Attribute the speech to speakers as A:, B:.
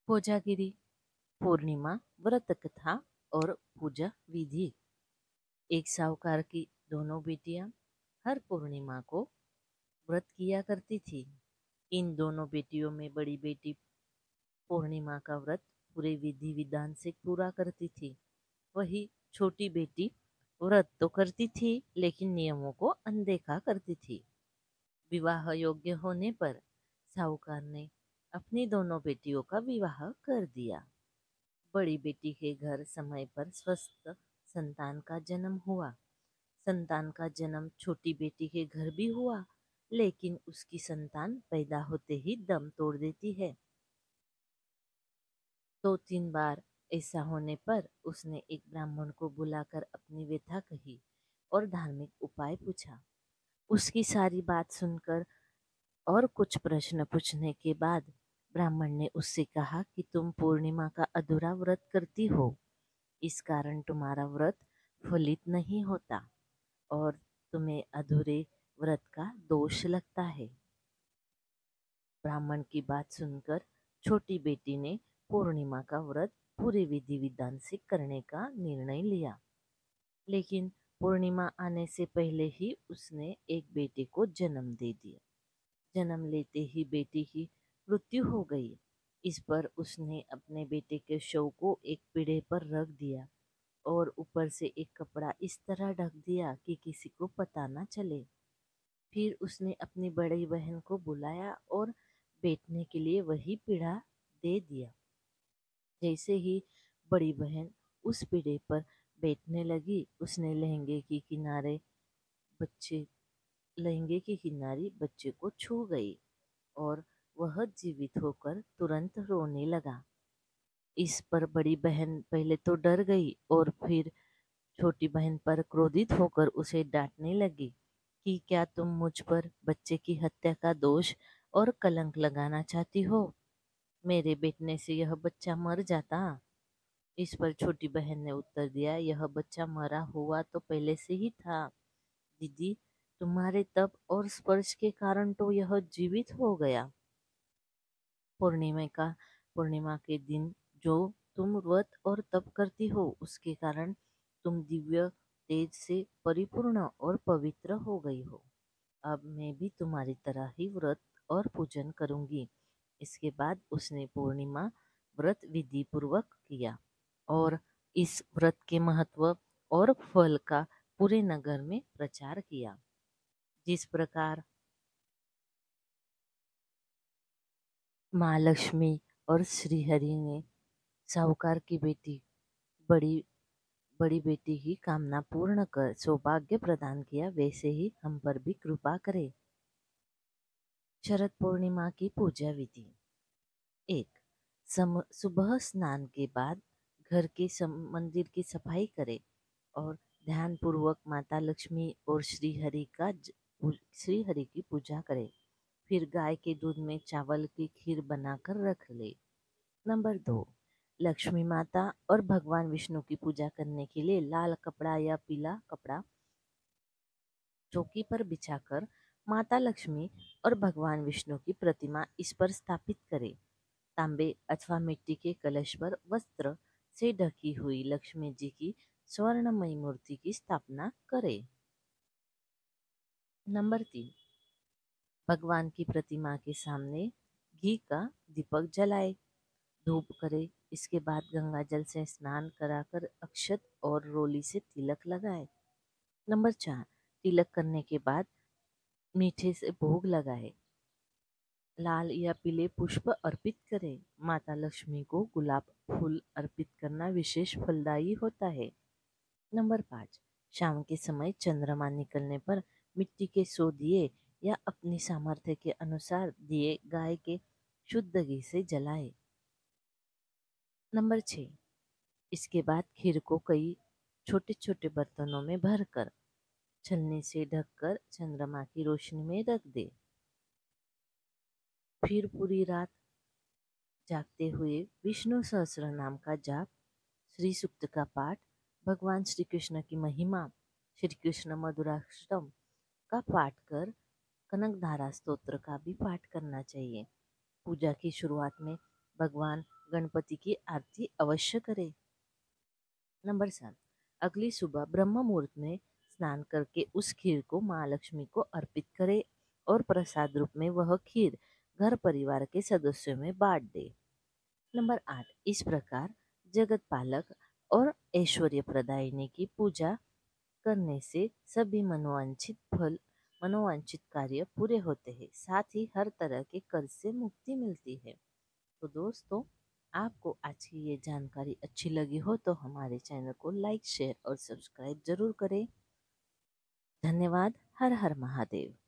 A: कोजागिरी पूर्णिमा व्रत कथा और पूजा विधि। एक साहूकार की दोनों बेटियां हर पूर्णिमा को व्रत किया करती थी। इन दोनों बेटियों में बड़ी बेटी पूर्णिमा का व्रत पूरे विधि विधान से पूरा करती थी। वही छोटी बेटी व्रत तो करती थी लेकिन नियमों को अनदेखा करती थी। विवाह योग्य होने पर साहूकार ने अपनी दोनों बेटियों का विवाह कर दिया। बड़ी बेटी के घर समय पर स्वस्थ संतान का जन्म हुआ। संतान का जन्म छोटी बेटी के घर भी हुआ, लेकिन उसकी संतान पैदा होते ही दम तोड़ देती है। 2-3 बार ऐसा होने पर उसने एक ब्राह्मण को बुलाकर अपनी व्यथा कही और धार्मिक उपाय पूछा। उसकी सारी बात सुनकर और कुछ प्रश्न पूछने के बाद ब्राह्मण ने उससे कहा कि तुम पूर्णिमा का अधूरा व्रत करती हो, इस कारण तुम्हारा व्रत फलित नहीं होता और तुम्हें अधूरे व्रत का दोष लगता है। ब्राह्मण की बात सुनकर छोटी बेटी ने पूर्णिमा का व्रत पूरे विधि विधान से करने का निर्णय लिया, लेकिन पूर्णिमा आने से पहले ही उसने एक बेटे को जन्म दे दिया। जन्म लेते ही बेटी की मृत्यु हो गई। इस पर उसने अपने बेटे के शव को एक पीढ़े पर रख दिया और ऊपर से एक कपड़ा इस तरह ढक दिया कि किसी को पता न चले। फिर उसने अपनी बड़ी बहन को बुलाया और बैठने के लिए वही पीढ़ा दे दिया। जैसे ही बड़ी बहन उस पीढ़े पर बैठने लगी, उसने लहंगे की किनारी बच्चे को छू गई और वह जीवित होकर तुरंत रोने लगा। इस पर बड़ी बहन पहले तो डर गई और फिर छोटी बहन पर क्रोधित होकर उसे डांटने लगी कि क्या तुम मुझ पर बच्चे की हत्या का दोष और कलंक लगाना चाहती हो? मेरे बेटने से यह बच्चा मर जाता। इस पर छोटी बहन ने उत्तर दिया, यह बच्चा मरा हुआ तो पहले से ही था दीदी, तुम्हारे तप और स्पर्श के कारण तो यह जीवित हो गया। पूर्णिमा के दिन जो तुम व्रत और तप करती हो उसके कारण तुम दिव्य तेज से परिपूर्ण और पवित्र हो गई हो। अब मैं भी तुम्हारी तरह ही व्रत और पूजन करूंगी। इसके बाद उसने पूर्णिमा व्रत विधि पूर्वक किया और इस व्रत के महत्व और फल का पूरे नगर में प्रचार किया। जिस प्रकार माँ लक्ष्मी और श्रीहरि ने साहूकार की बड़ी बड़ी बेटी की कामना पूर्ण कर सौभाग्य प्रदान किया, वैसे ही हम पर भी कृपा करे। शरद पूर्णिमा की पूजा विधि। 1. सुबह स्नान के बाद घर के मंदिर की सफाई करें और ध्यान पूर्वक माता लक्ष्मी और श्री हरि की पूजा करें। फिर गाय के दूध में चावल की खीर बनाकर रख ले। नंबर 2. लक्ष्मी माता और भगवान विष्णु की पूजा करने के लिए लाल कपड़ा या पीला कपड़ा चौकी पर बिछाकर माता लक्ष्मी और भगवान विष्णु की प्रतिमा इस पर स्थापित करें। तांबे अथवा मिट्टी के कलश पर वस्त्र से ढकी हुई लक्ष्मी जी की स्वर्णमयी मूर्ति की स्थापना करें। नंबर 3. भगवान की प्रतिमा के सामने घी का दीपक जलाए, धूप करे। इसके बाद गंगा जल से स्नान कराकर अक्षत और रोली से तिलक लगाए। नंबर 4. तिलक करने के बाद मीठे से भोग लगाए। लाल या पीले पुष्प अर्पित करें। माता लक्ष्मी को गुलाब फूल अर्पित करना विशेष फलदायी होता है। नंबर 5. शाम के समय चंद्रमा निकलने पर मिट्टी के 100 दिए या अपनी सामर्थ्य के अनुसार दिए गाय के शुद्ध घी से जलाए। नंबर 6. इसके बाद खीर को कई छोटे छोटे बर्तनों में भरकर छलनी से ढककर चंद्रमा की रोशनी में रख दे। फिर पूरी रात जागते हुए विष्णु सहस्त्र नाम का जाप, श्री सूक्त का पाठ, भगवान श्री कृष्ण की महिमा, श्री कृष्ण मधुराष्टम का पाठ कर कनकधारा स्तोत्र का भी पाठ करना चाहिए। पूजा की शुरुआत में भगवान गणपति की आरती अवश्य करें। नंबर 7, अगली सुबह ब्रह्म मुहूर्त में स्नान करके उस खीर को माँ लक्ष्मी को अर्पित करें और प्रसाद रूप में वह खीर घर परिवार के सदस्यों में बांट दे। नंबर 8, इस प्रकार जगत पालक और ऐश्वर्य प्रदायिनी की पूजा करने से सभी मनोवांछित कार्य पूरे होते हैं, साथ ही हर तरह के कर्ज से मुक्ति मिलती है। तो दोस्तों, आपको आज की ये जानकारी अच्छी लगी हो तो हमारे चैनल को लाइक, शेयर और सब्सक्राइब जरूर करें। धन्यवाद। हर हर महादेव।